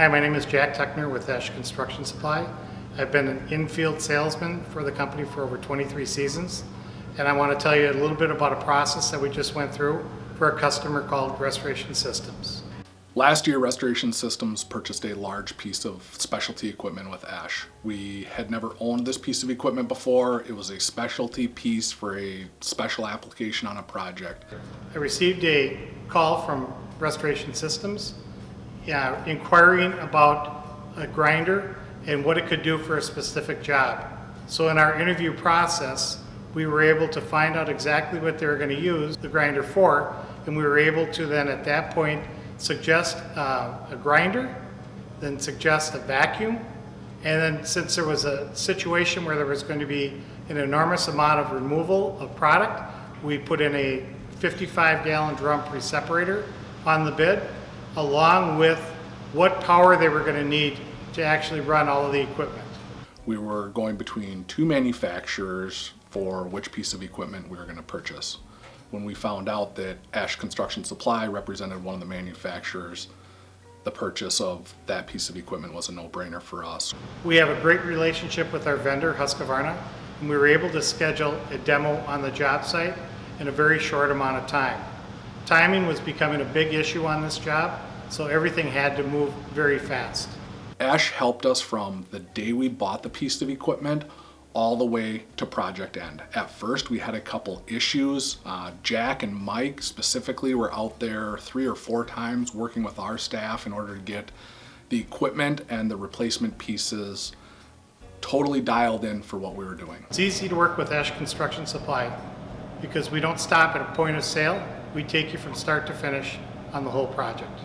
Hi, my name is Jack Tuckner with Esch Construction Supply. I've been an infield salesman for the company for over 23 seasons, and I want to tell you a little bit about a process that we just went through for a customer called Restoration Systems. Last year, Restoration Systems purchased a large piece of specialty equipment with Esch. We had never owned this piece of equipment before. It was a specialty piece for a special application on a project. I received a call from Restoration Systems inquiring about a grinder and what it could do for a specific job. So in our interview process, we were able to find out exactly what they were going to use the grinder for, and we were able to then at that point suggest a grinder, then suggest a vacuum, and then since there was a situation where there was going to be an enormous amount of removal of product, we put in a 55-gallon drum pre-separator on the bid, along with what power they were going to need to actually run all of the equipment. We were going between two manufacturers for which piece of equipment we were going to purchase. When we found out that Esch Construction Supply represented one of the manufacturers, the purchase of that piece of equipment was a no-brainer for us. We have a great relationship with our vendor, Husqvarna, and we were able to schedule a demo on the job site in a very short amount of time. Timing was becoming a big issue on this job, so everything had to move very fast. Esch helped us from the day we bought the piece of equipment all the way to project end. At first we had a couple issues. Jack and Mike specifically were out there 3 or 4 times working with our staff in order to get the equipment and the replacement pieces totally dialed in for what we were doing. It's easy to work with Esch Construction Supply because we don't stop at a point of sale. We take you from start to finish on the whole project.